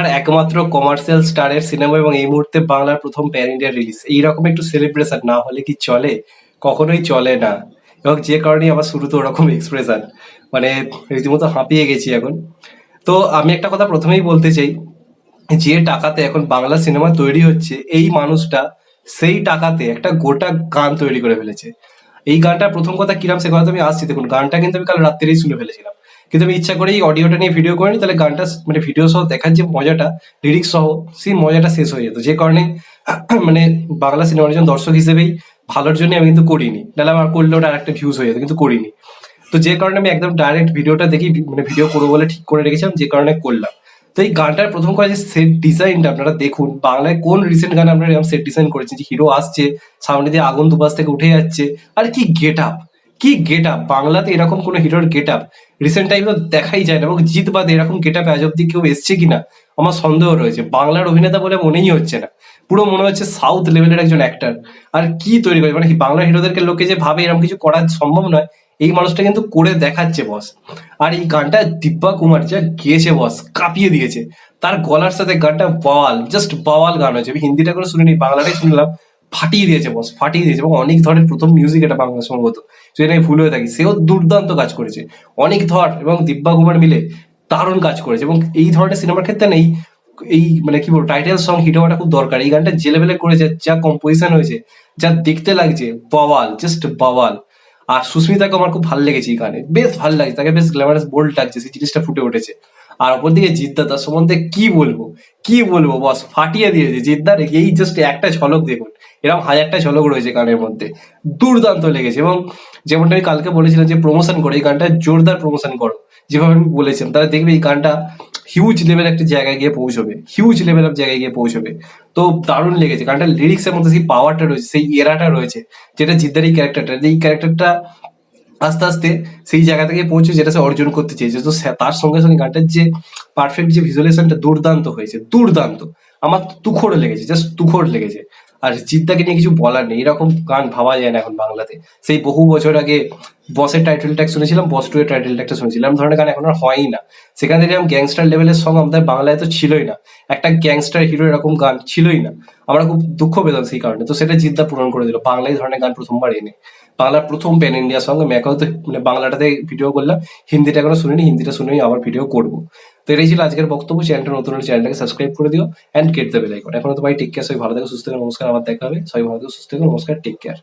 আর একমাত্র কমার্শিয়াল স্টারের সিনেমা এবং এই মুহূর্তে বাংলার প্রথম প্যান ইন্ডিয়া রিলিজ, এইরকম একটু সেলিব্রেশন না হলে কি চলে? কখনোই চলে না। এবং যে কারণে আমার শুরুতে ওরকম এক্সপ্রেশন, মানে রীতিমতো হাঁপিয়ে গেছি এখন। তো আমি একটা কথা প্রথমেই বলতে চাই, যে টাকাতে এখন বাংলা সিনেমা তৈরি হচ্ছে, এই মানুষটা সেই টাকাতে একটা গোটা গান তৈরি করে ফেলেছে। এই গানটা প্রথম কথা কিরাম সে কথা আমি আসছি। দেখুন, গানটা কিন্তু আমি কাল রাত্রেই শুনে ফেলেছিলাম, কিন্তু আমি ইচ্ছা করেই অডিওটা নিয়ে ভিডিও করিনি, তাহলে গানটা মানে ভিডিও সহ দেখার যে মজাটা, লিরিক্স সহ, সেই মজাটা শেষ হয়ে যেত। যে কারণে মানে বাংলা সিনেমার একজন দর্শক হিসেবেই ভালোর জন্য আমি কিন্তু করিনি, নাহলে আমার করলে ওটা আরেকটা ভিউজ হয়ে যেত, কিন্তু করিনি। তো যে কারণে আমি একদম ডাইরেক্ট ভিডিওটা দেখি, মানে ভিডিও করবো বলে ঠিক করে রেখেছিলাম, যে কারণে করলাম। তো এই গানটার প্রথম কথা, যে সেট ডিজাইনটা আপনারা দেখুন, বাংলায় কোন রিসেন্ট গানে আপনারা এরকম সেট ডিজাইন করেছেন যে হিরো আসছে, সামনে দিয়ে আগুন দুপাশ থেকে উঠে যাচ্ছে, আর কি গেট আপ, কি গেট আপ! বাংলাতে এরকম কোনো হিরোর গেট আপ রিসেন্ট টাইমে তো দেখাই যায় না, এবং জিৎ বাদে এরকম গেট আপ আজ অব্দি কেউ এসছে কিনা আমার সন্দেহ রয়েছে। বাংলার অভিনেতা বলে মনেই হচ্ছে না, পুরো মনে হচ্ছে সাউথ লেভেলের একজন অ্যাক্টর। আর কি তৈরি করে, মানে বাংলার হিরোদেরকে লোকে যে ভাবে এরকম কিছু করা সম্ভব নয়, এই মানুষটা কিন্তু করে দেখাচ্ছে বস। আর এই গানটা দিব্যা কুমার যা গেয়েছে বস, কাঁপিয়ে দিয়েছে। তার গলার সাথে গানটা বাওয়াল, জাস্ট বাওয়াল গান হয়েছে। আমি হিন্দিটা করে শুনিনি, বাংলাটাই শুনলাম, ফাটিয়ে দিয়েছে বস, ফাটিয়ে দিয়েছে। এবং অনেক ধরের প্রথম মিউজিক এটা বাংলা সম্ভবত, যদি আমি ভুল হয়ে থাকি, সেও দুর্দান্ত কাজ করেছে। অনেক ধর এবং দিব্যা কুমার মিলে দারুণ কাজ করেছে। এবং এই ধরনের সিনেমার ক্ষেত্রে নেই, এই মানে কি বলবো, টাইটেল সং হিট হওয়াটা খুব দরকার। এই গানটা যে লেভেলে করেছে, যা কম্পোজিশন হয়েছে, যা দেখতে লাগছে, বাওয়াল, জাস্ট বাওয়াল। আর সুস্মিতাকে আমার খুব ভালো লেগেছে এই গানে, বেশ ভালো লাগছে, তাকে বেশ গ্ল্যামারাস বোল্ড লাগছে, সেই জিনিসটা ফুটে উঠেছে। আর অপর দিকে জিদ্দা, তার সম্বন্ধে কি বলবো, কি বলবো বস, ফাটিয়ে দিয়েছে জিদ্দার। এই জাস্ট একটা ঝলক দেখুন, এরকম হাজারটা ঝলক রয়েছে গানের মধ্যে, দুর্দান্ত লেগেছে। এবং যেমনটা আমি কালকে বলেছিলাম যে প্রমোশন করো এই গানটা, জোরদার প্রমোশন করো, যেভাবে আমি বলেছিলাম, তাহলে দেখবে এই গানটা হিউজ লেভেল একটা জায়গায় গিয়ে পৌঁছবে, হিউজ লেভেল অফ জায়গায় গিয়ে পৌঁছবে। তো দারুণ লেগেছে গানটা, লিরিক্স এর মধ্যে সেই পাওয়ারটা রয়েছে, সেই এরাটা রয়েছে, যেটা জিদ্দার এই ক্যারেক্টারটা, এই ক্যারেক্টারটা আস্তে আস্তে সেই জায়গা থেকে পৌঁছে যেটা সে অর্জন করতে চেয়েছে। তো তার সঙ্গে সঙ্গে গানটার যে পারফেক্ট যে ভিজুয়ালাইজেশনটা দুর্দান্ত হয়েছে, দুর্দান্ত। আমার তো তুখোড় লেগেছে, জাস্ট তুখোড় লেগেছে। আর জিদ্দাকে নিয়ে কিছু বলার নেই, এরকম গান ভাবা যায় না এখন বাংলাতে। সেই বহু বছর আগে বসের টাইটেল ট্র্যাক শুনেছিলাম, বস টু এর টাইটেল ট্র্যাকটা শুনেছিলাম, ধরনের গান এখন আর হয়ই না। সেখান থেকে এরকম গ্যাংস্টার লেভেলের সং আমাদের বাংলায় তো ছিলই না, একটা গ্যাংস্টার হিরো এরকম গান ছিলই না। আমরা খুব দুঃখ পেতাম সেই কারণে। তো সেটা জিদ্দা পূরণ করে দিল বাংলায় ধরনের গান প্রথমবার এনে, বাংলার প্রথম প্যান ইন্ডিয়া সঙ্গে। আমি এখনো তো মানে বাংলাটাতে ভিডিও করলাম, হিন্দিটা এখনো শুনিনি, হিন্দিটা শুনেই আবার ভিডিও করবো। তো এটাই ছিল আজকের বক্তব্য। চ্যানেলটা নতুন হলে চ্যানেলটাকে সাবস্ক্রাইব করে দিও, and get the bell icon. এখন তো ভাই টেক কেয়ার, সবাই ভালো থেকো, সুস্থ থেকো, নমস্কার। আবার দেখা হবে, সবাই ভালো থেকো, সুস্থ থেকো, নমস্কার, টেক কেয়ার।